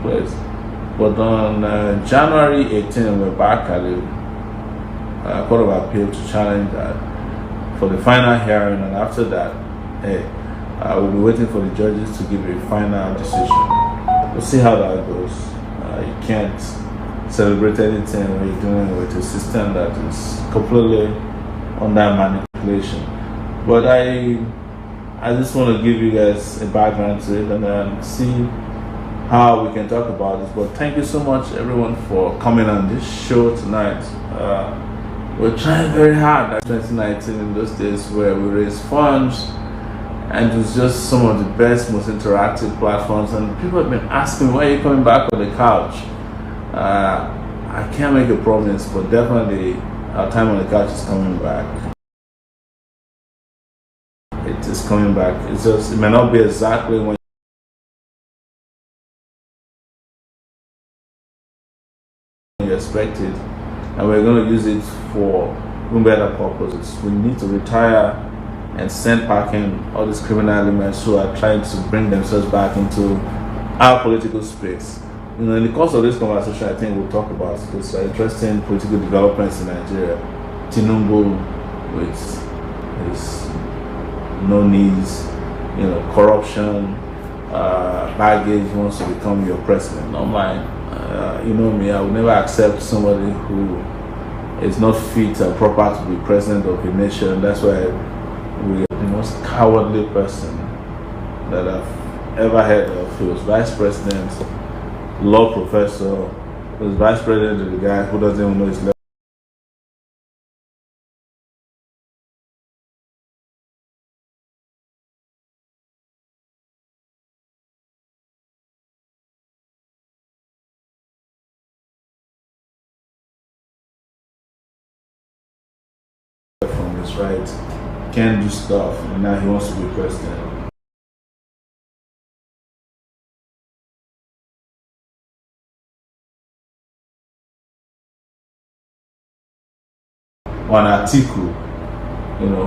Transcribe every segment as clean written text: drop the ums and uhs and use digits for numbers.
place. But on January 18, we're back at the Court of Appeal to challenge that for the final hearing, and after that, we'll be waiting for the judges to give a final decision. We'll see how that goes. You can't celebrate anything when you're doing with a system that is completely under manipulation. But I just want to give you guys a background to it and then see how we can talk about this. But thank you so much, everyone, for coming on this show tonight. We're trying very hard at 2019 in those days where we raise funds, and it was just some of the best, most interactive platforms. And people have been asking, why are you coming back on the couch? I can't make a promise, but definitely our time on the couch is coming back. It is coming back. It's just, it may not be exactly when you expect it, and we're going to use it for better purposes. We need to retire and send packing all these criminal elements who are trying to bring themselves back into our political space. In the course of this conversation, I think we'll talk about this interesting political developments in Nigeria. Tinubu with his no knees, corruption, baggage, wants to become your president. Not mine. You know me, I would never accept somebody who is not fit and proper to be president of a nation. That's why we are the most cowardly person that I've ever heard of. He was vice president, law professor, he was vice president of the guy who doesn't even know his level. From his right, can't do stuff, and now he wants to be president. On Atiku,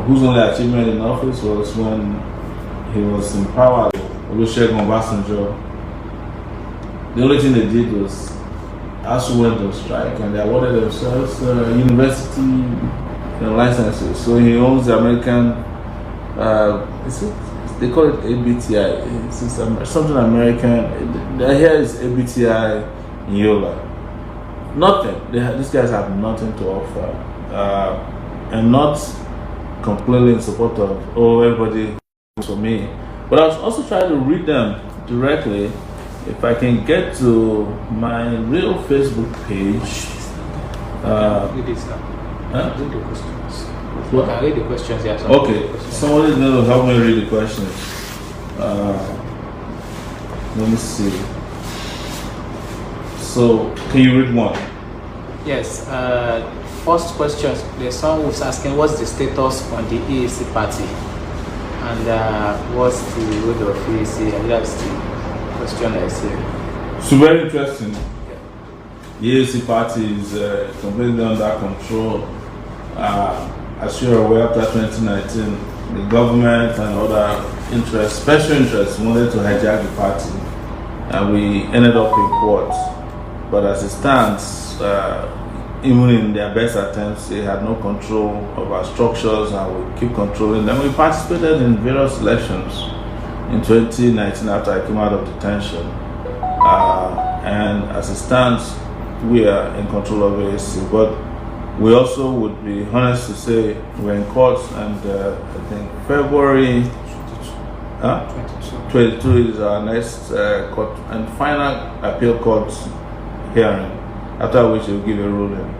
whose only achievement in office was when he was in power. Olusegun Obasanjo. The only thing they did was ASUU went on strike, and they awarded themselves university licenses. So he owns the American, they call it ABTI. It's something American. Here is ABTI in Yola. Nothing. These guys have nothing to offer, and not completely in support of everybody for me. But I was also trying to read them directly. If I can get to my real Facebook page. Read the questions. What? I read the questions. Yeah. Okay. Somebody's going to help me read the questions. Let me see. So, can you read one? Yes. First question. There's someone who's asking, what's the status on the EAC party, and what's the road of EAC? And that's the question I see. So very interesting. The EAC party is completely under control. As you're aware, after 2019, the government and other special interests wanted to hijack the party, and we ended up in court. But as it stands, even in their best attempts, they had no control of our structures, and we keep controlling them. We participated in various elections in 2019 after I came out of detention, and as it stands, we are in control of AAC. But we also would be honest to say we're in court, and I think February 22 is our next court and final appeal court hearing, after which we'll give a ruling.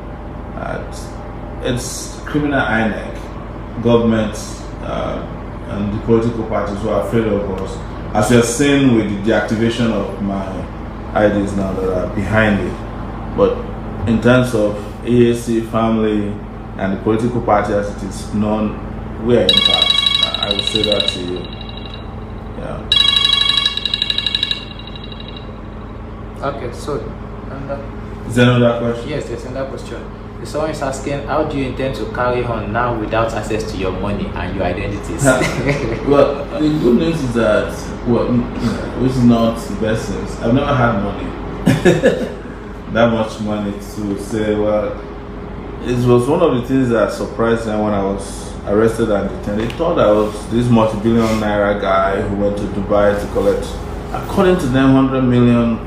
It's criminal INEC, government, and the political parties who are afraid of us, as you are seeing with the deactivation of my IDs now that are behind it. But in terms of AAC family and the political party as it is known, we are intact. I will say that to you. Yeah. Okay, so is there another question? yes, there's another question. Someone is asking, how do you intend to carry on now without access to your money and your identities? Well, the good news is that, which is not the best news, I've never had money. that much money to say, well, it was one of the things that surprised them when I was arrested and detained. They thought I was this multi-billion naira guy who went to Dubai to collect, according to them, $100 million.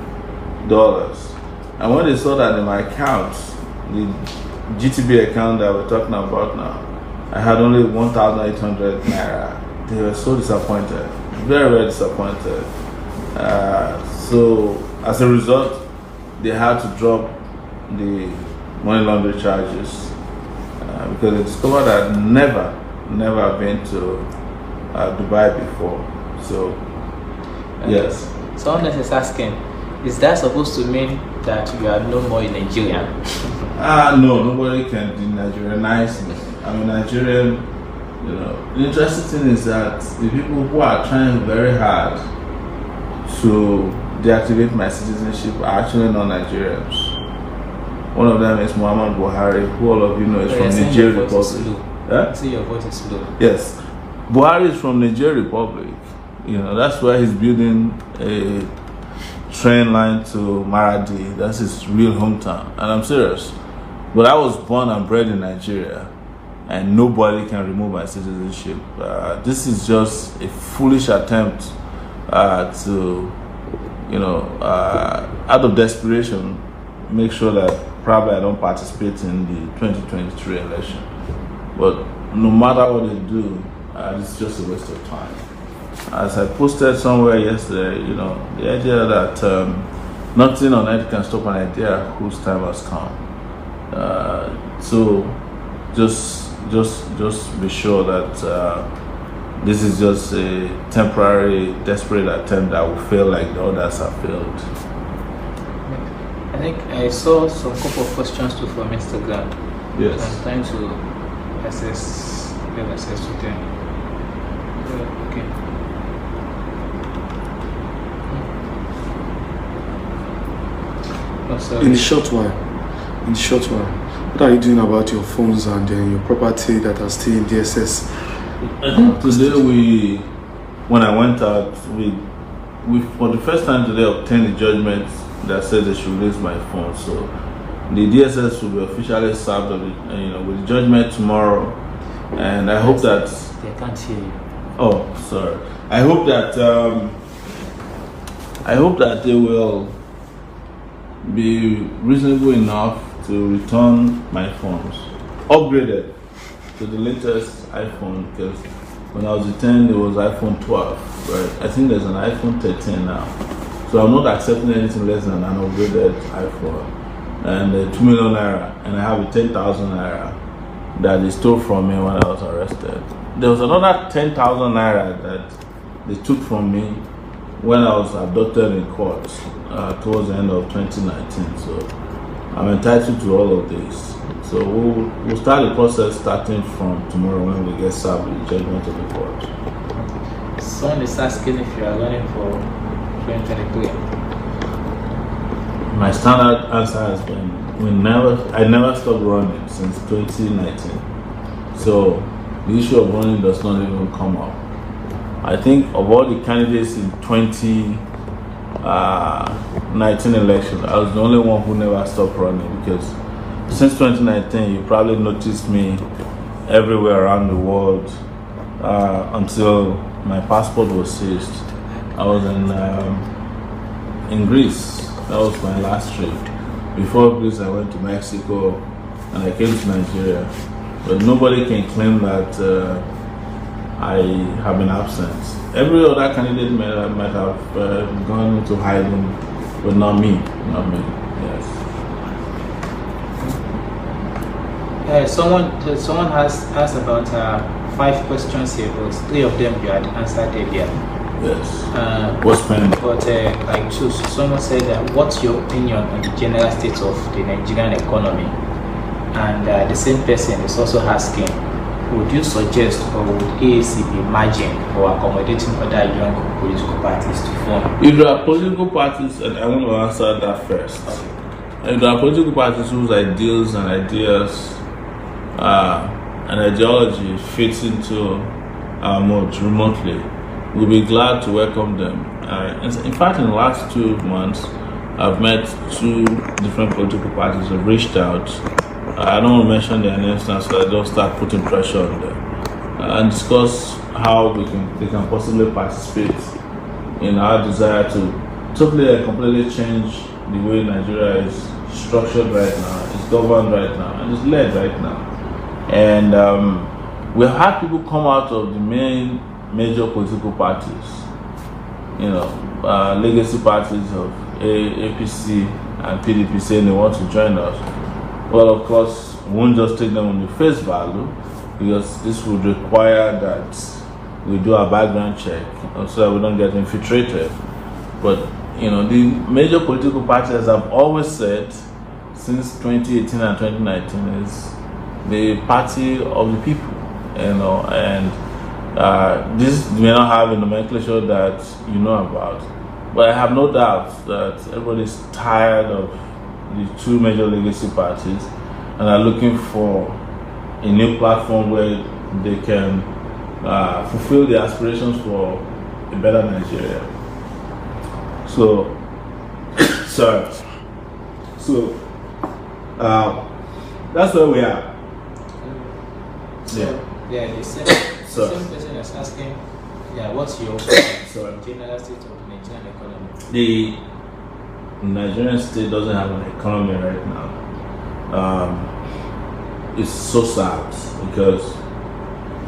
And when they saw that in my account, the GTB account that we're talking about now, I had only 1,800 naira. They were so disappointed, very, very disappointed. So as a result, they had to drop the money laundering charges because they discovered I'd never been to Dubai before. So, yes. Someone else is asking, is that supposed to mean that you are no more in Nigeria? No, nobody can denigerianize me. I'm a Nigerian. You know, the interesting thing is that the people who are trying very hard to deactivate my citizenship are actually not Nigerians. One of them is Muhammad Buhari, who all of you know is from Nigeria Republic. See, your voice is slow. Yes, Buhari is from Nigeria Republic. You know, that's where he's building a train line to Maradi. That's his real hometown, and I'm serious. But I was born and bred in Nigeria, and nobody can remove my citizenship. This is just a foolish attempt to, you know, out of desperation, make sure that probably I don't participate in the 2023 election. But no matter what they do, it's just a waste of time. As I posted somewhere yesterday, you know, the idea that nothing on earth can stop an idea whose time has come. So just be sure that this is just a temporary, desperate attempt that will fail like the others have failed. I think I saw some couple of questions too from Instagram. Yes. I'm trying to get access to them. Okay. In the short while, what are you doing about your phones and your property that are still in DSS? Today when I went out, we for the first time today obtained the judgment that says they should release my phone. So the DSS will be officially served with the judgment tomorrow, and I hope that they can't hear you. Oh, sorry. I hope that they will be reasonable enough to return my phones, upgraded to the latest iPhone, because when I was detained it was iPhone 12, right? I think there's an iPhone 13 now. So I'm not accepting anything less than an upgraded iPhone. And 2 million naira, and I have a 10,000 naira that they stole from me when I was arrested. There was another 10,000 naira that they took from me when I was abducted in court towards the end of 2019. So I'm entitled to all of this. So we'll start the process starting from tomorrow when we get served with the judgment of the court. Someone is asking if you are running for 2023. My standard answer has been I never stopped running since 2019. So the issue of running does not even come up. I think of all the candidates in 2019 election, I was the only one who never stopped running, because since 2019 you probably noticed me everywhere around the world until my passport was seized. I was in Greece. That was my last trip. Before Greece, I went to Mexico and I came to Nigeria. But nobody can claim that I have been absent. Every other candidate might have gone into hiding, but not me. Yes. Someone has asked about 5 questions here, but 3 of them you had answered earlier. Yes. What's pending? But like choose. Someone said, what's your opinion on the general state of the Nigerian economy? And the same person is also asking, would you suggest or would AAC be merging or accommodating other young political parties to form? If there are political parties, and I want to answer that first. Okay. If there are political parties whose ideals and ideas and ideology fits into our modes remotely, we'll be glad to welcome them. In fact, in the last 2 months, I've met 2 different political parties who have reached out. I don't want to mention their names now, so I don't start putting pressure on them. And discuss how they can possibly participate in our desire to totally and completely change the way Nigeria is structured right now, is governed right now, and is led right now. And we've had people come out of the major political parties, legacy parties of APC and PDP, saying they want to join us. Well, of course, we won't just take them on the face value, because this would require that we do a background check so that we don't get infiltrated. But the major political parties have always said since 2018 and 2019 is the party of the people, and this may not have a nomenclature that you know about, but I have no doubt that everybody's tired of the 2 major legacy parties and are looking for a new platform where they can fulfill their aspirations for a better Nigeria. So, sorry. So, that's where we are. The same person is asking, what's your general state of the Nigerian economy? The Nigerian state doesn't have an economy right now. It's so sad, because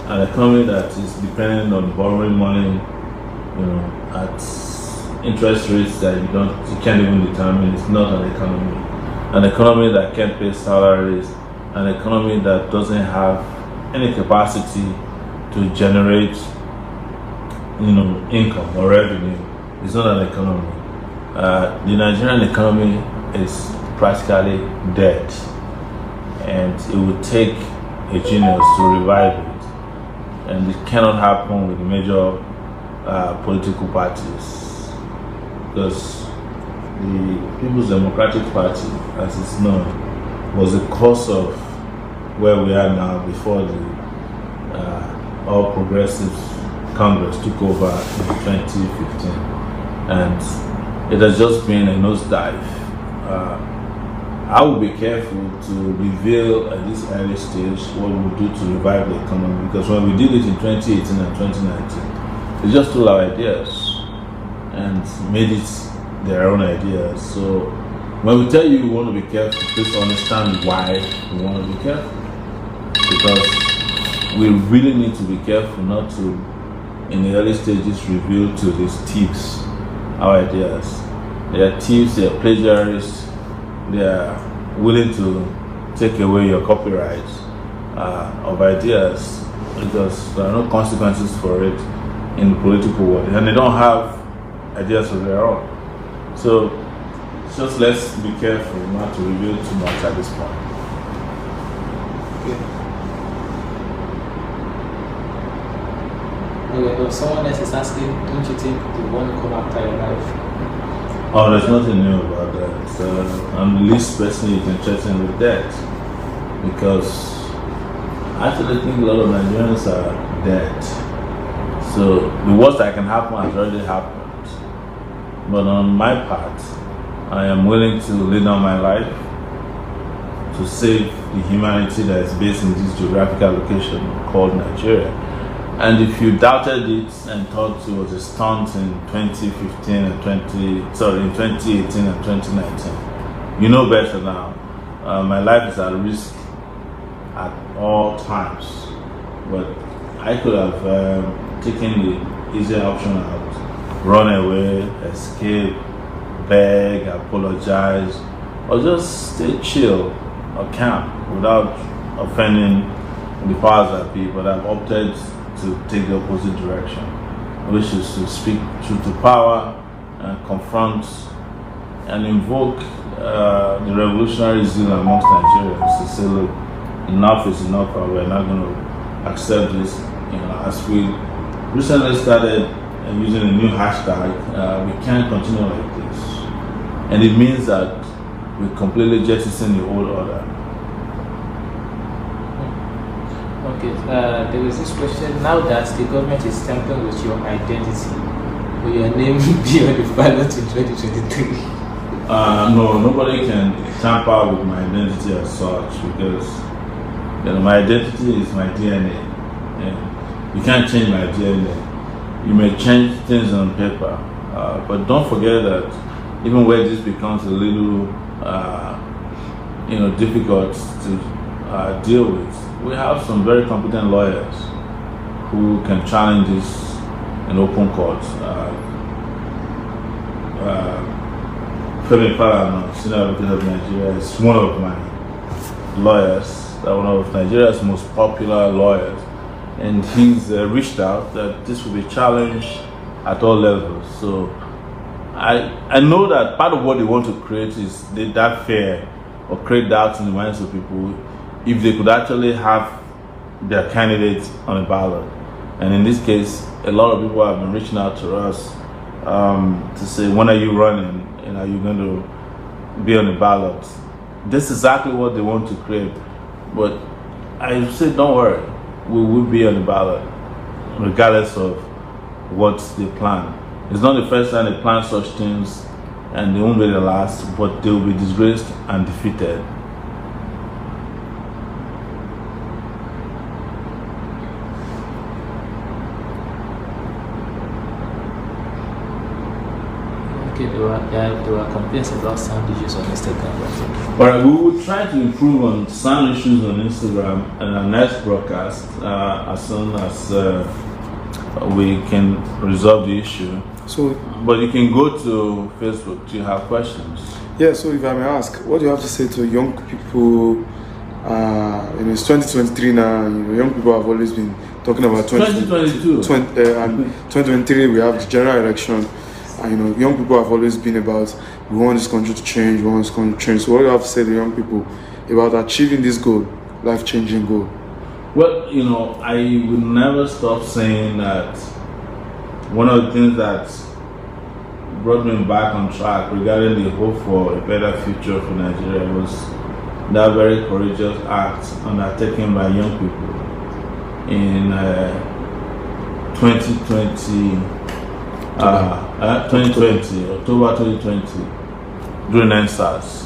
an economy that is dependent on borrowing money, at interest rates that you can't even determine, is not an economy. An economy that can't pay salaries, an economy that doesn't have any capacity to generate, income or revenue, is not an economy. The Nigerian economy is practically dead, and it would take a genius to revive it, and it cannot happen with the major political parties, because the People's Democratic Party, as it's known, was the cause of where we are now before the All Progressives Congress took over in 2015, and it has just been a nosedive. I will be careful to reveal at this early stage what we'll do to revive the economy, because when we did it in 2018 and 2019, we just took our ideas and made it their own ideas. So when we tell you we want to be careful, please understand why we want to be careful. Because we really need to be careful not to, in the early stages, reveal to these thieves our ideas. They are thieves, they are plagiarists, they are willing to take away your copyright of ideas, because there are no consequences for it in the political world, and they don't have ideas of their own. So just let's be careful not to reveal too much at this point. Okay, someone else is asking, don't you think they want to come after your life? Oh, there's nothing new about that. I'm the least person you can threaten with that, because I actually think a lot of Nigerians are dead. So the worst that can happen has already happened. But on my part, I am willing to lay down my life to save the humanity that is based in this geographical location called Nigeria. And if you doubted it and thought it was a stunt in 2015 and in 2018 and 2019, you know better now. My life is at risk at all times, but I could have taken the easier option out, run away, escape, beg, apologize, or just stay chill or calm without offending the powers that be. But I've opted to take the opposite direction, which is to speak truth to power and confront and invoke the revolutionary zeal amongst Nigerians to say, look, enough is enough, and we're not going to accept this. As we recently started using a new hashtag, we can't continue like this, and it means that we completely jettison the old order. Okay, there is this question. Now that the government is tampering with your identity, will your name be on the ballot in 2023? No, nobody can tamper with my identity as such because my identity is my DNA. And you can't change my DNA. You may change things on paper, but don't forget that even where this becomes a little, difficult to deal with, we have some very competent lawyers who can challenge this in open court. Femi Falana, Senior Advocate of Nigeria, is one of my lawyers, one of Nigeria's most popular lawyers, and he's reached out that this will be challenged at all levels. So I know that part of what they want to create is that fear or create doubts in the minds of people if they could actually have their candidates on a ballot. And in this case, a lot of people have been reaching out to us to say, when are you running? And are you going to be on the ballot? This is exactly what they want to create. But I say, don't worry, we will be on the ballot, regardless of what they plan. It's not the first time they plan such things, and they won't be the last, but they will be disgraced and defeated. Okay, there were complaints about sound issues on Instagram. Alright, we will try to improve on sound issues on Instagram and our next broadcast as soon as we can resolve the issue. So, but you can go to Facebook. Do you have questions? Yeah, so if I may ask, what do you have to say to young people? It's 2023 now. Young people have always been talking about 2022. And 2023 we have the general election. And young people have always been about, we want this country to change, we want this country to change. So what do you have to say to young people about achieving this goal, life-changing goal? Well, I will never stop saying that one of the things that brought me back on track regarding the hope for a better future for Nigeria was that very courageous act undertaken by young people in 2020, October 2020, during NSAS.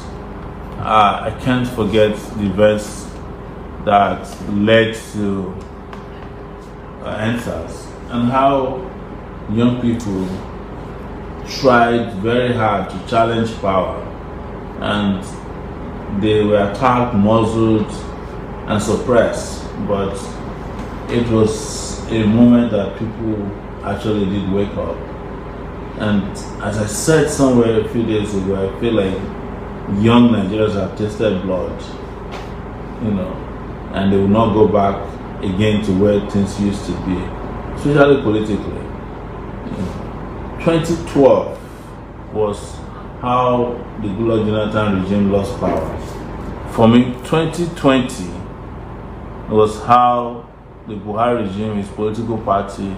I can't forget the events that led to NSAS and how young people tried very hard to challenge power, and they were attacked, muzzled, and suppressed. But it was a moment that people actually did wake up. And as I said somewhere a few days ago, I feel like young Nigerians have tasted blood, and they will not go back again to where things used to be, especially politically. 2012 was how the Goodluck Jonathan regime lost power. For me, 2020 was how the Buhari regime, his political party,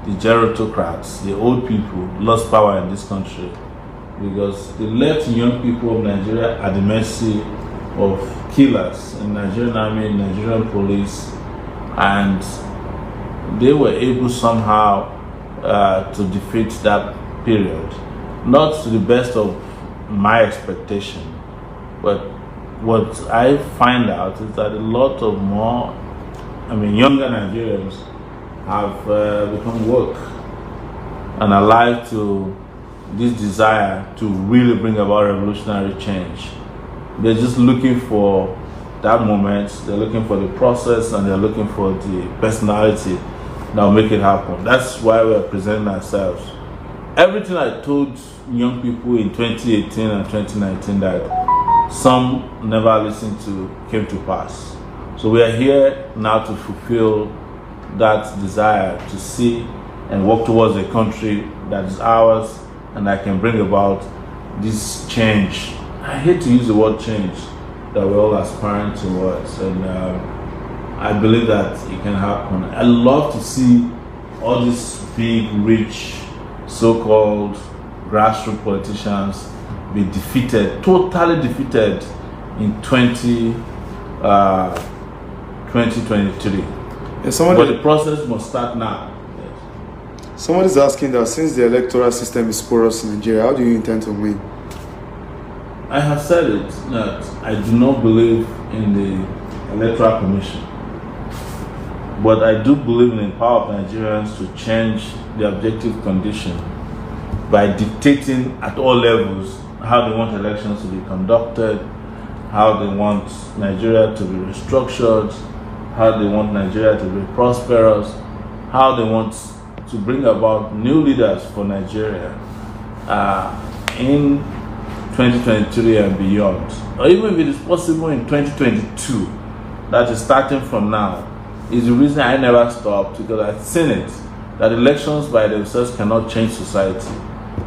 the gerontocrats, the old people, lost power in this country because they left young people of Nigeria at the mercy of killers in Nigerian army, Nigerian police, and they were able somehow to defeat that period. Not to the best of my expectation, but what I find out is that a lot of younger Nigerians have become woke and alive to this desire to really bring about revolutionary change. They're just looking for that moment, they're looking for the process, and they're looking for the personality that will make it happen. That's why we're presenting ourselves. Everything I told young people in 2018 and 2019 that some never listened to came to pass. So we are here now to fulfill that desire to see and work towards a country that is ours and that can bring about this change. I hate to use the word change that we're all aspiring towards, and I believe that it can happen. I love to see all these big, rich, so-called grassroots politicians be defeated, totally defeated in 2023. But the process must start now. Yes. Someone is asking that since the electoral system is porous in Nigeria, how do you intend to win? I have said it that I do not believe in the Electoral Commission, but I do believe in the power of Nigerians to change the objective condition by dictating at all levels how they want elections to be conducted, how they want Nigeria to be restructured, how they want Nigeria to be prosperous, how they want to bring about new leaders for Nigeria in 2023 and beyond, or even if it is possible in 2022, that is starting from now, is the reason I never stopped, because I've seen it, that elections by themselves cannot change society.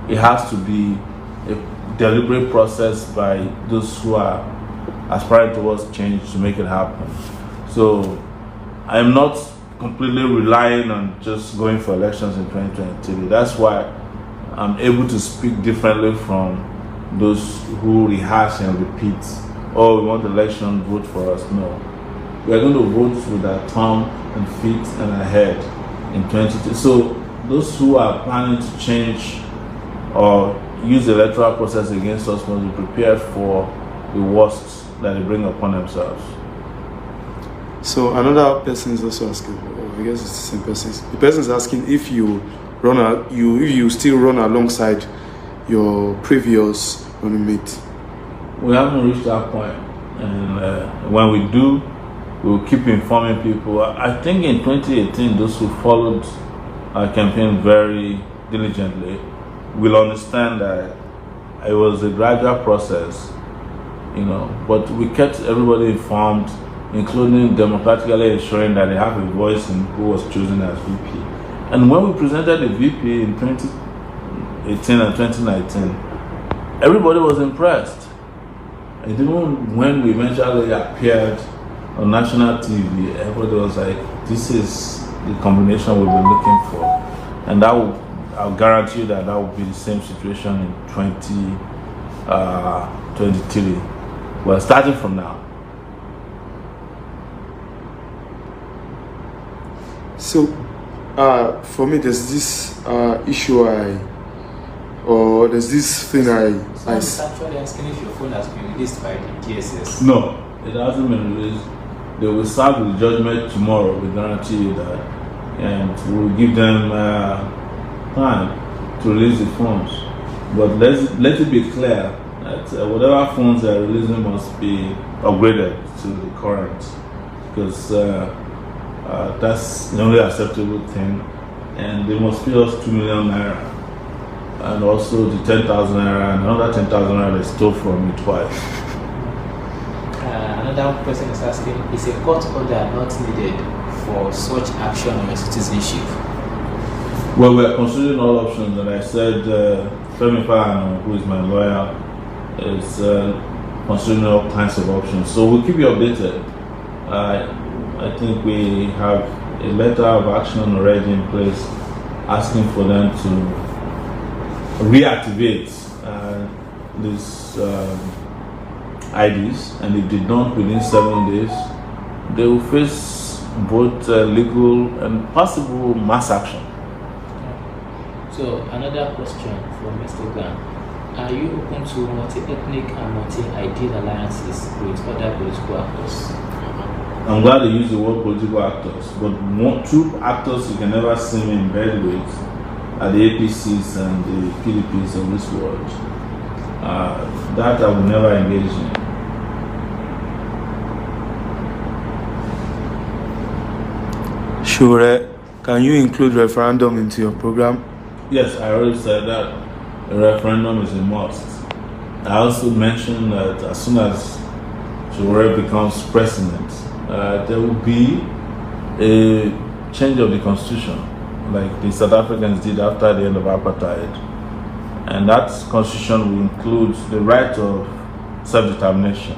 It has to be a deliberate process by those who are aspiring towards change to make it happen. So I'm not completely relying on just going for elections in 2023. That's why I'm able to speak differently from those who rehash and repeat, oh, we want election, vote for us. No. We are going to vote with our thumb and feet and our head in 2023. So those who are planning to change or use the electoral process against us must be prepared for the worst that they bring upon themselves. So another person is also asking, I guess it's the same person. The person is asking if you still run alongside your previous running mate. We haven't reached that point, and when we do, we'll keep informing people. I think in 2018, those who followed our campaign very diligently will understand that it was a gradual process, but we kept everybody informed, including democratically ensuring that they have a voice in who was chosen as VP. And when we presented the VP in 2018 and 2019, everybody was impressed. And even when we eventually appeared on national TV, everybody was like, this is the combination we've been looking for. And I'll guarantee you that will be the same situation in 2023. We're starting from now. So, for me, there's this issue there's this thing Someone's actually asking if your phone has been released by the DSS. No, it hasn't been released. They will serve the judgment tomorrow, we guarantee you that. And we'll give them time to release the phones. But let it be clear that whatever phones they are releasing must be upgraded to the current, because that's the only acceptable thing. And they must pay us 2 million naira. And also the 10,000 naira and another 10,000 naira they stole from me twice. Another person is asking, is a court order not needed for such action on your citizenship? Well, we are considering all options, and I said Femi Fano, who is my lawyer, is considering all kinds of options. So we'll keep you updated. I think we have a letter of action already in place asking for them to reactivate these IDs, and if they don't within 7 days, they will face both legal and possible mass action. So another question from Mr. Gan: are you open to multi-ethnic and multi-ideal alliances with other political actors? I'm glad they use the word political actors, but two actors you can never see me in bed with are the APCs and the PDPs of this world. That I will never engage in. Sowore, can you include referendum into your program? Yes, I already said that a referendum is a must. I also mentioned that as soon as Sowore becomes president, there will be a change of the constitution, like the South Africans did after the end of apartheid. And that constitution will include the right of self-determination,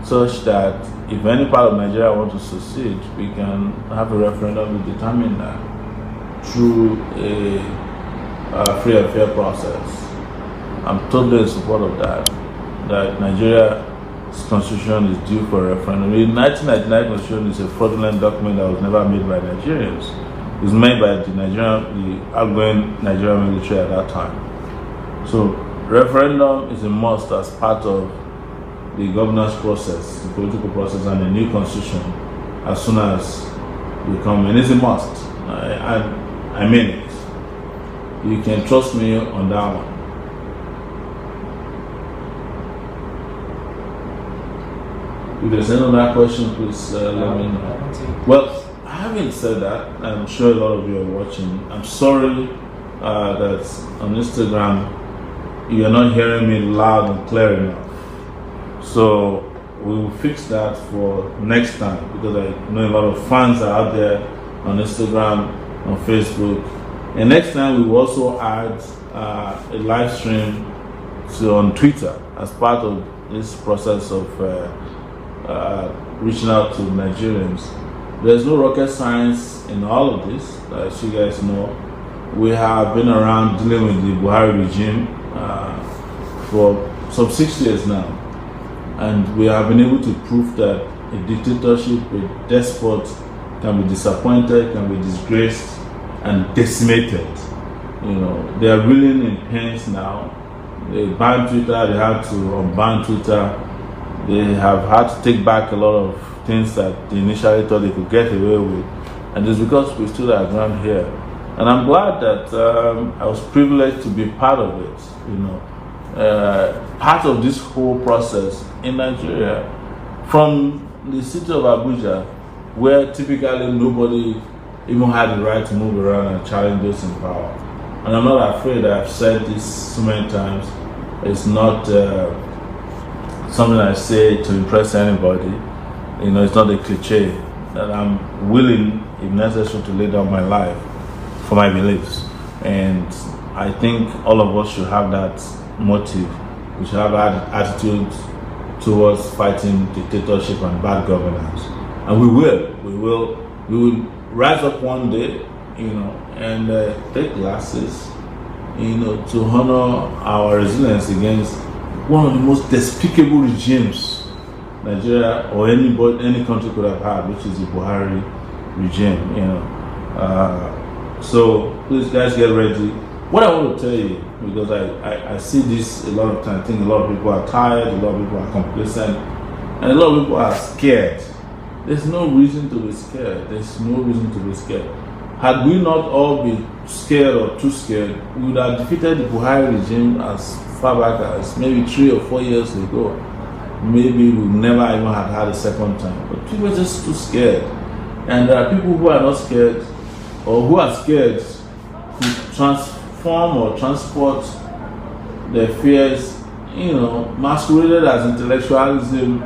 such that if any part of Nigeria wants to secede, we can have a referendum to determine that through a free and fair process. I'm totally in support of that Nigeria's constitution is due for a referendum. The 1999 constitution is a fraudulent document that was never made by Nigerians. It was made by the outgoing Nigerian military at that time. So referendum is a must as part of the governance process, the political process, and the new constitution as soon as we come in. It's a must. I mean it. You can trust me on that one. If there's any other question, please let me know. Well, having said that, I'm sure a lot of you are watching. I'm sorry that on Instagram you're not hearing me loud and clear enough. So we will fix that for next time, because I know a lot of fans are out there on Instagram, on Facebook. And next time we will also add a live stream on Twitter as part of this process of reaching out to Nigerians. There's no rocket science in all of this, as you guys know. We have been around dealing with the Buhari regime for some 6 years now, and we have been able to prove that a dictatorship, a despot, can be disappointed, can be disgraced, and decimated. You know, they are reeling in pains now. They banned Twitter, they had to unban Twitter. They have had to take back a lot of things that they initially thought they could get away with. And it's because we stood our ground here. And I'm glad that I was privileged to be part of it, you know, part of this whole process in Nigeria, from the city of Abuja, where typically nobody even had the right to move around and challenge those in power. And I'm not afraid. I've said this so many times. It's not something I say to impress anybody. You know, it's not a cliche, that I'm willing, if necessary, to lay down my life for my beliefs. And I think all of us should have that motive. We should have that attitude towards fighting dictatorship and bad governance. And we will rise up one day, you know, and take classes, you know, to honor our resilience against one of the most despicable regimes Nigeria or any country could have had, which is the Buhari regime, you know. So please, guys, get ready. What I want to tell you, because I see this a lot of times. I think a lot of people are tired, a lot of people are complacent, and a lot of people are scared. There's no reason to be scared. There's no reason to be scared. Had we not all been scared or too scared, we would have defeated the Buhari regime as far back as maybe 3 or 4 years ago. Maybe we never even had a second time. But people are just too scared. And there are people who are not scared, or who are scared to transform or transport their fears, you know, masqueraded as intellectualism,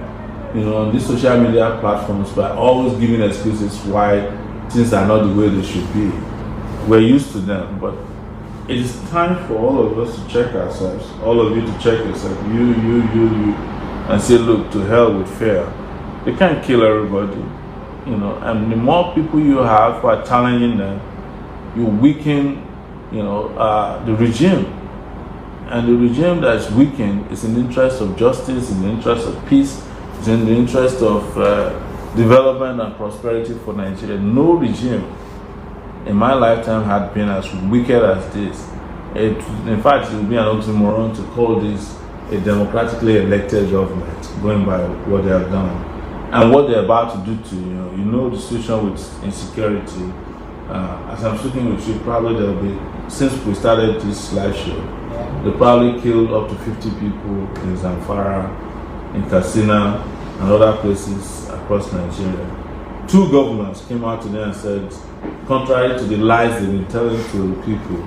you know, on these social media platforms, by always giving excuses why things are not the way they should be. We're used to them, but it is time for all of us to check ourselves, all of you to check yourself, you, and say, look, to hell with fear. They can't kill everybody, you know, and the more people you have who are challenging them, you weaken, you know, the regime. And the regime that is weakened is in the interest of justice, in the interest of peace, it's in the interest of development and prosperity for Nigeria. No regime in my lifetime had been as wicked as this. In fact, it would be an oxymoron to call this a democratically elected government, going by what they have done and what they're about to do to you. You know the situation with insecurity. As I'm speaking with you, probably there'll be, since we started this live show, they probably killed up to 50 people in Zamfara, in Katsina, and other places across Nigeria. 2 governors came out today and said, contrary to the lies they've been telling to the people,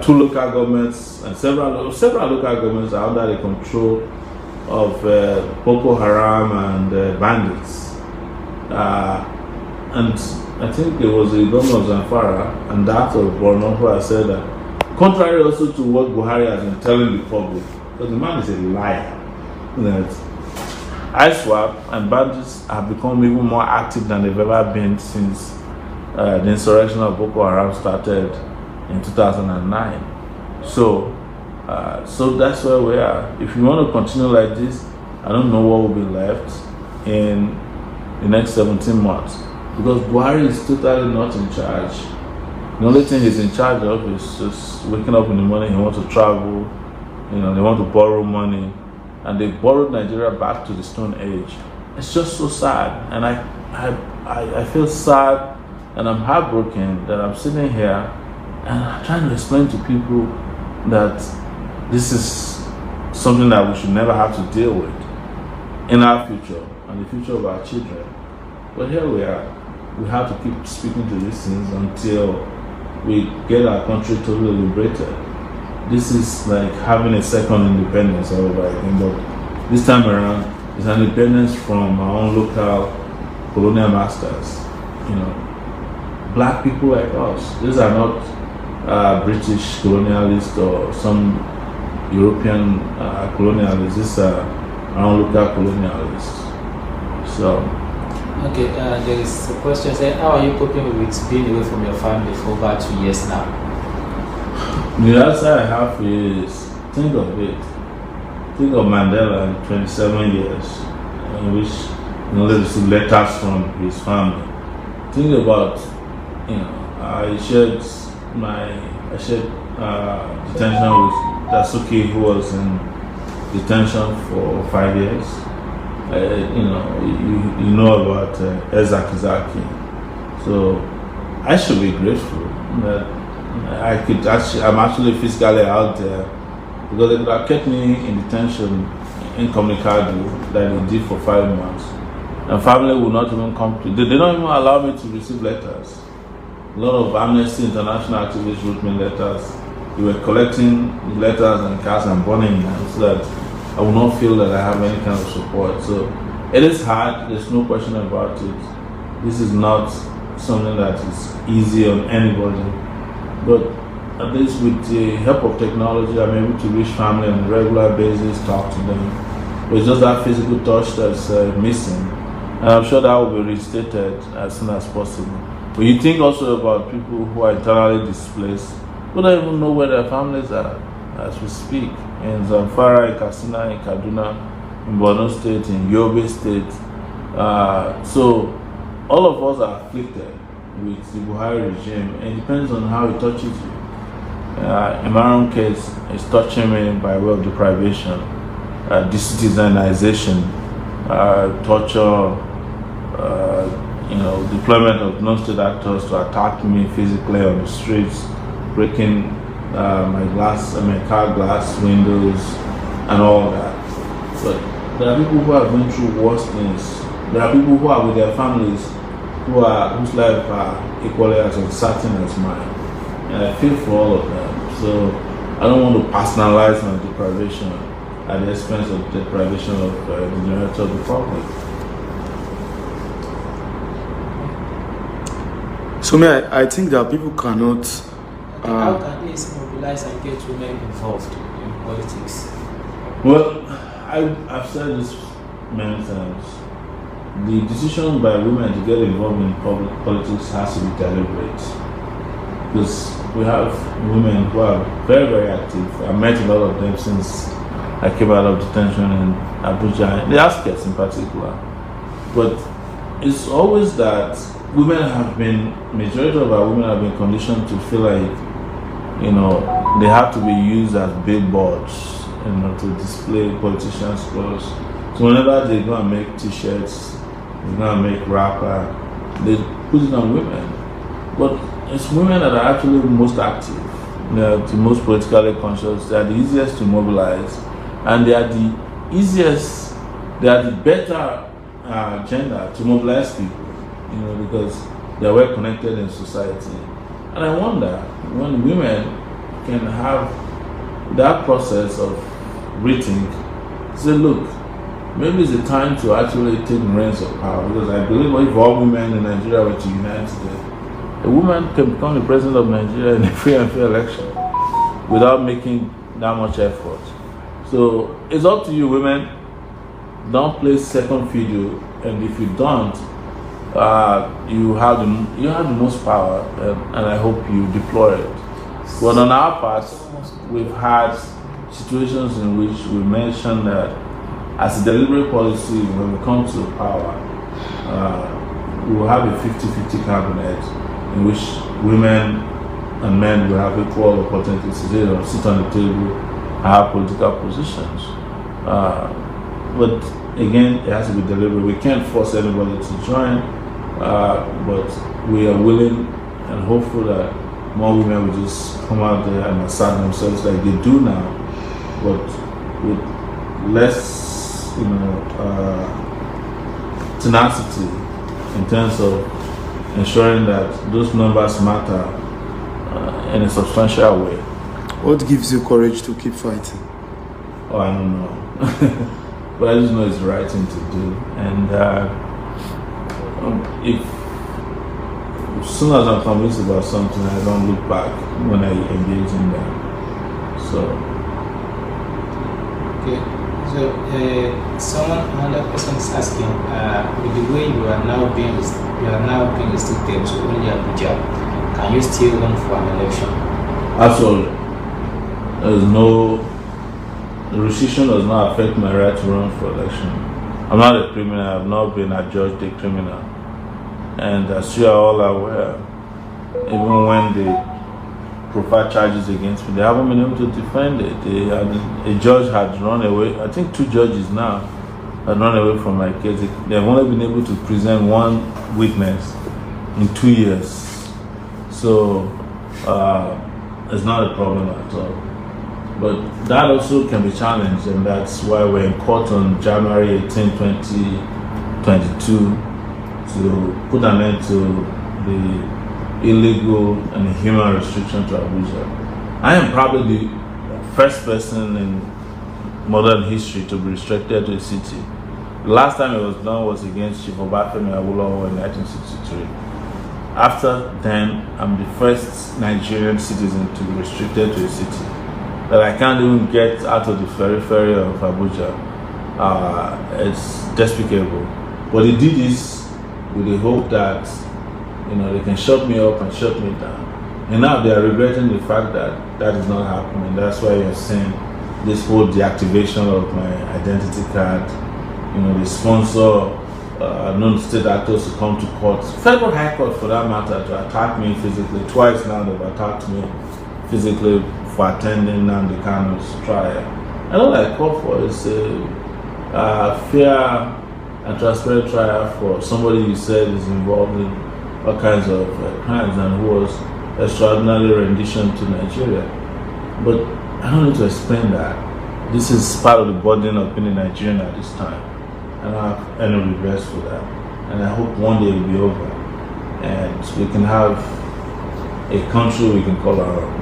2 local governments and several local governments are under the control of Boko Haram and bandits. And I think there was a governor of Zamfara and that of Borno who has said that, contrary also to what Buhari has been telling the public, because the man is a liar, that ISWAP and bandits have become even more active than they've ever been since the insurrection of Boko Haram started in 2009. So that's where we are. If you want to continue like this, I don't know what will be left in the next 17 months, because Buhari is totally not in charge. The only thing he's in charge of is just waking up in the morning, he wants to travel, they want to borrow money, and they borrowed Nigeria back to the Stone Age. It's just so sad, and I feel sad, and I'm heartbroken that I'm sitting here and I'm trying to explain to people that this is something that we should never have to deal with in our future and the future of our children. But here we are. We have to keep speaking to these things until we get our country totally liberated. This is like having a second independence all over again, but this time around, it's an independence from our own local colonial masters. Black people like us. These are not British colonialists or some European colonialists. These are our own local colonialists. So. Okay, there is a question saying, how are you coping with being away from your family for over 2 years now? The answer I have is, think of it. Think of Mandela in 27 years, in which he only received letters from his family. Think about, I shared detention with Dasuki, who was in detention for 5 years. You know about Ezakizaki. So I should be grateful that I'm actually physically out there, because they could have kept me in detention incommunicado that they did for 5 months. And family would not even come to, they don't even allow me to receive letters. A lot of Amnesty International activists wrote me letters. They were collecting letters and cards and burning them so that I will not feel that I have any kind of support. So it is hard, there's no question about it. This is not something that is easy on anybody. But at least with the help of technology, I'm able to reach family on a regular basis, talk to them. But it's just that physical touch that's missing. And I'm sure that will be reinstated as soon as possible. But you think also about people who are internally displaced, who don't even know where their families are as we speak. In Zamfara, in Katsina, in Kaduna, in Borno State, in Yobe State. So all of us are afflicted with the Buhari regime. It depends on how it touches you. In my own case, it's touching me by way of deprivation, decitizenization, torture, deployment of non-state actors to attack me physically on the streets, breaking my car glass windows and all that. But there are people who have been through worse things. There are people who are with their families whose lives are equally as uncertain as mine. And I feel for all of them. So I don't want to personalize my deprivation at the expense of the deprivation of the generator of the public. So I think that people cannot. How can they mobilize and get women involved in politics? Well, I've said this many times. The decision by women to get involved in public politics has to be deliberate. Because we have women who are very, very active. I met a lot of them since I came out of detention in Abuja, the outskirts in particular. But it's always that majority of our women have been conditioned to feel like, they have to be used as billboards, to display politicians' clothes. So whenever they go and make t-shirts, they go and make wrapper, they put it on women. But it's women that are actually most active. They are the most politically conscious. They are the easiest to mobilize, and they are the better gender to mobilize people. Because they are well connected in society. And I wonder when women can have that process of rethink, say, look, maybe it's the time to actually take reins of power. Because I believe if all women in Nigeria were to unite today, a woman can become the president of Nigeria in a free and fair election without making that much effort. So it's up to you, women. Don't play second fiddle, and if you don't, you have the most power, and I hope you deploy it. But on our part, we've had situations in which we mentioned that as a deliberate policy, when we come to power, we will have a 50-50 cabinet in which women and men will have equal opportunities to sit on the table have political positions. But again, it has to be deliberate. We can't force anybody to join, but we are willing and hopeful that more women will just come out there and assert themselves like they do now, but with less, tenacity in terms of ensuring that those numbers matter in a substantial way. What gives you courage to keep fighting? Oh, I don't know. But I just know it's the right thing to do. And if as soon as I'm convinced about something, I don't look back when I engage in that. Okay. So another person is asking, with the way you are now being restricted to only Abuja, can you still run for an election? Absolutely. The restriction does not affect my right to run for election. I'm not a criminal. I've not been adjudged a criminal. And as you are all aware, even when they profile charges against me, they haven't been able to defend it. A judge had run away. I think 2 judges now had run away from my case. They've only been able to present 1 witness in 2 years. So it's not a problem at all. But that also can be challenged, and that's why we're in court on January 18, 2022 to put an end to the illegal and inhuman restriction to Abuja. I am probably the first person in modern history to be restricted to a city. The last time it was done was against Chief Obafemi Awolowo in 1963. After then, I'm the first Nigerian citizen to be restricted to a city. That I can't even get out of the periphery of Abuja. It's despicable. But they did this with the hope that they can shut me up and shut me down. And now they are regretting the fact that that is not happening. That's why you're seeing this whole deactivation of my identity card. They sponsor non-state actors to come to court. Federal High Court, for that matter, to attack me physically. Twice now they've attacked me physically for attending Nnamdi Kanu's trial. And all I call for is a fair and transparent trial for somebody you said is involved in all kinds of crimes and who was extraordinary rendition to Nigeria. But I don't need to explain that. This is part of the burden of being a Nigerian at this time. I don't have any regrets for that. And I hope one day it will be over. And we can have a country we can call our own.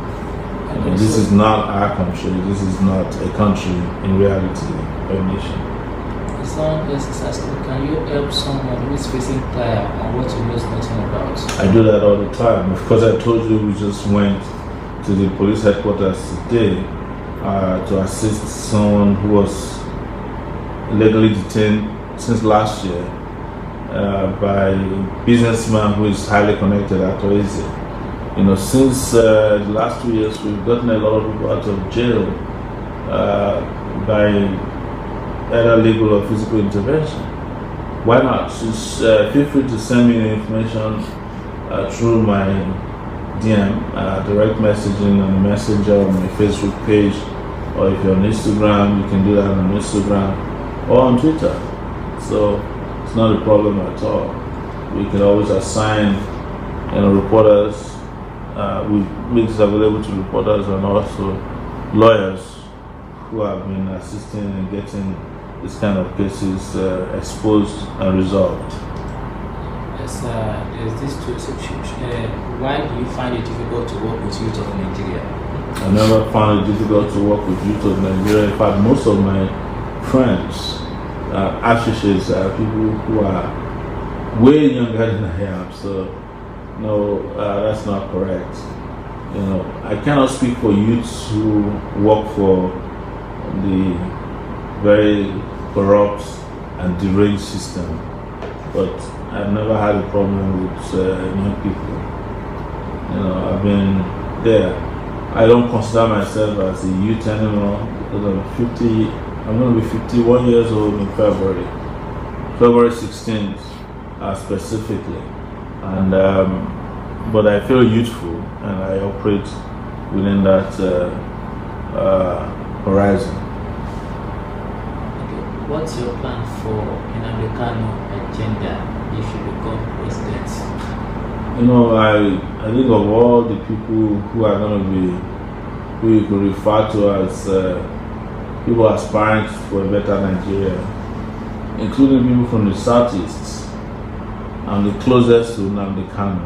This is not our country. This is not a country in reality, a nation. Someone else is asking, can you help someone who is facing trial on what he knows nothing about? I do that all the time. Of course, I told you we just went to the police headquarters today to assist someone who was illegally detained since last year by a businessman who is highly connected at Oeze. Since the last 2 years, we've gotten a lot of people out of jail by either legal or physical intervention. Why not? Just feel free to send me the information through my DM, direct messaging on the messenger on my Facebook page, or if you're on Instagram, you can do that on Instagram or on Twitter. So it's not a problem at all. We can always assign reporters. We make this available to reporters and also lawyers who have been assisting in getting this kind of cases exposed and resolved. Yes, there's this two. Why do you find it difficult to work with youth of Nigeria? I never found it difficult to work with youth of Nigeria. In fact, most of my friends, associates, are people who are way younger than I am. So, no, that's not correct. I cannot speak for youths who work for the very corrupt and deranged system, but I've never had a problem with young people. I've been there. I don't consider myself as a youth anymore because I'm 50. I'm going to be 51 years old in February 16th specifically, and but I feel youthful and I operate within that horizon. Okay. What's your plan for Nnamdi Kanu agenda if you become president? You know, I think of all the people who are going to be, who you could refer to as people aspiring for a better Nigeria, including people from the southeast. I'm the closest to Nnamdi Kanu.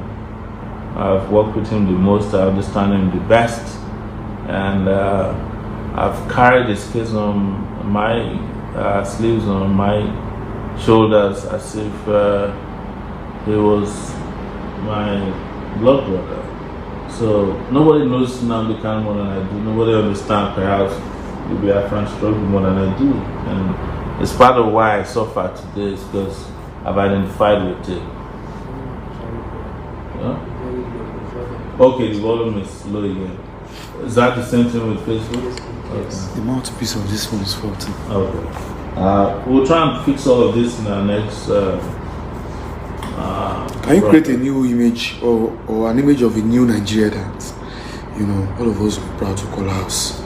I've worked with him the most, I understand him the best, and I've carried his case on my sleeves, on my shoulders, as if he was my blood brother. So nobody knows Nnamdi Kanu more than I do. Nobody understands perhaps the Biafran struggle more than I do. And it's part of why I suffer today, is because I've identified with it. Yeah? Okay, the volume is low again. Is that the same thing with Facebook? Yes. The mouthpiece of this one is faulty. Okay. We'll try and fix all of this in our next. Can you create a new image or an image of a new Nigeria that, you know, all of us will be proud to call ours?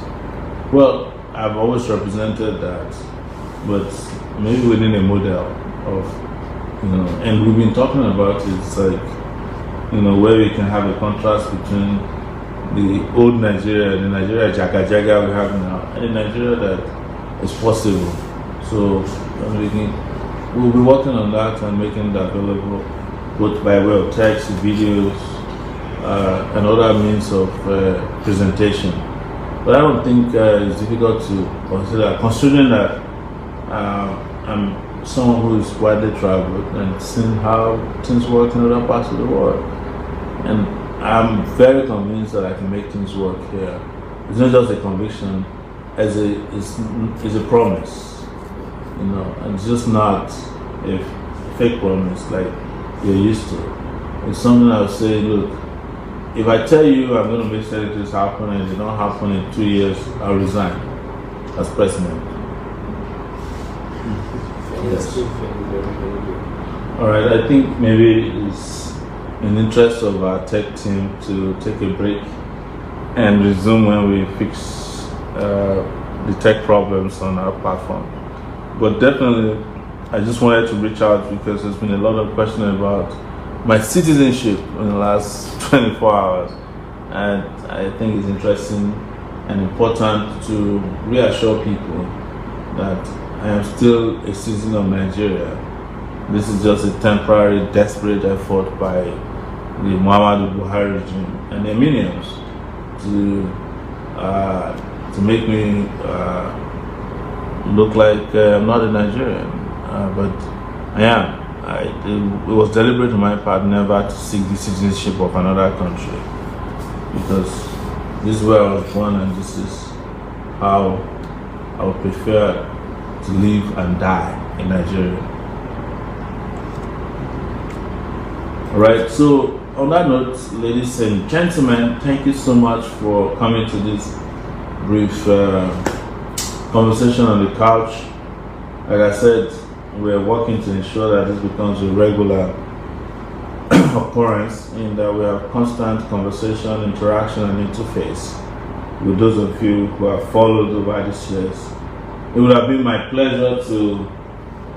Well, I've always represented that, but maybe within a model of, you know, and we've been talking about it's like, you know, where we can have a contrast between the old Nigeria, the Nigeria Jaga Jaga we have now, and the Nigeria that is possible. So we'll be working on that and making that available, both by way of text, videos, and other means of presentation. But I don't think it's difficult to consider, considering that I'm someone who is widely traveled and seen how things work in other parts of the world. And I'm very convinced that I can make things work here. It's not just a conviction, it's a promise. You know, and it's just not a fake promise like you're used to. It's something I would say, look, if I tell you I'm going to make certain things happen and they don't happen in 2 years, I'll resign as president. Yes. All right, I think maybe it's in the interest of our tech team to take a break and resume when we fix the tech problems on our platform. But definitely, I just wanted to reach out because there's been a lot of questions about my citizenship in the last 24 hours. And I think it's interesting and important to reassure people that I am still a citizen of Nigeria. This is just a temporary, desperate effort by the Muhammadu Buhari regime and their minions to make me look like I'm not a Nigerian, but I am. It was deliberate on my part never to seek the citizenship of another country, because this is where I was born and this is how I would prefer to live and die in Nigeria. Alright, so on that note, ladies and gentlemen, thank you so much for coming to this brief conversation on the couch. Like I said, we're working to ensure that this becomes a regular occurrence, in that we have constant conversation, interaction, and interface with those of you who have followed over these years. It would have been my pleasure to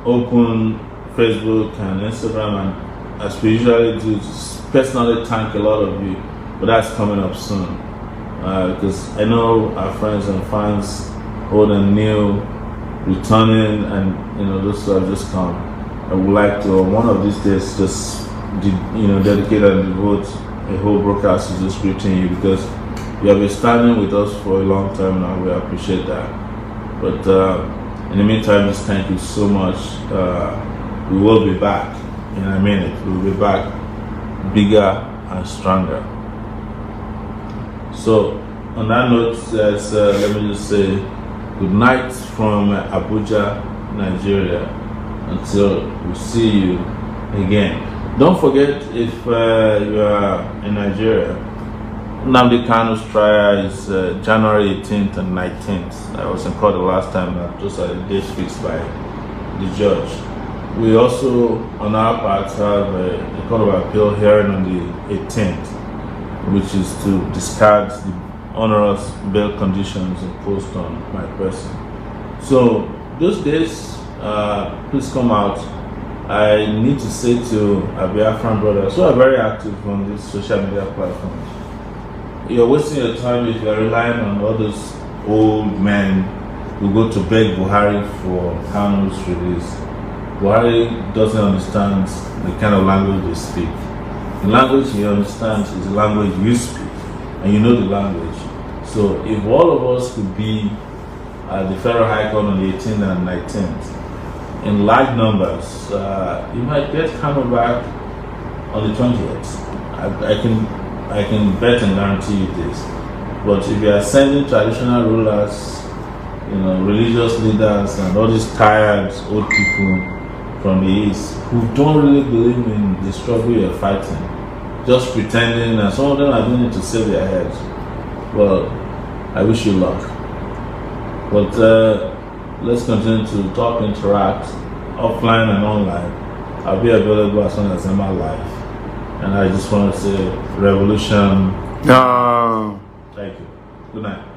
open Facebook and Instagram, and as we usually do, personally thank a lot of you, but that's coming up soon, because I know our friends and fans, old and new, returning, and those who have just come. I would like to, one of these days, just dedicate and devote a whole broadcast to just greeting you, because you have been standing with us for a long time now. We appreciate that. But in the meantime, just thank you so much. We will be back in a minute. We will be back bigger and stronger. So on that note, let me just say good night from Abuja, Nigeria, until we see you again. Don't forget, if you are in Nigeria, Nnamdi Kanu's trial is January 18th and 19th. I was in court the last time, those are the dates fixed by the judge. We also, on our part, have a court of appeal hearing on the 18th, which is to discard the onerous bail conditions imposed on my person. So those days, please come out. I need to say to our Biafran brothers who are very active on these social media platforms, you're wasting your time if you're relying on all those old men who go to beg Buhari for Kanu's release. Buhari doesn't understand the kind of language they speak. The language he understands is the language you speak, and you know the language. So if all of us could be at the Federal High Court on the 18th and 19th in large numbers, you might get Kanu back on the 20th. I can bet and guarantee you this. But if you are sending traditional rulers, religious leaders, and all these tired old people from the East who don't really believe in the struggle you're fighting, just pretending, and some of them are doing it to save their heads, well, I wish you luck. But let's continue to talk, interact, offline and online. I'll be available as soon as I'm alive. And I just want to say, revolution. No. Thank you. Good night.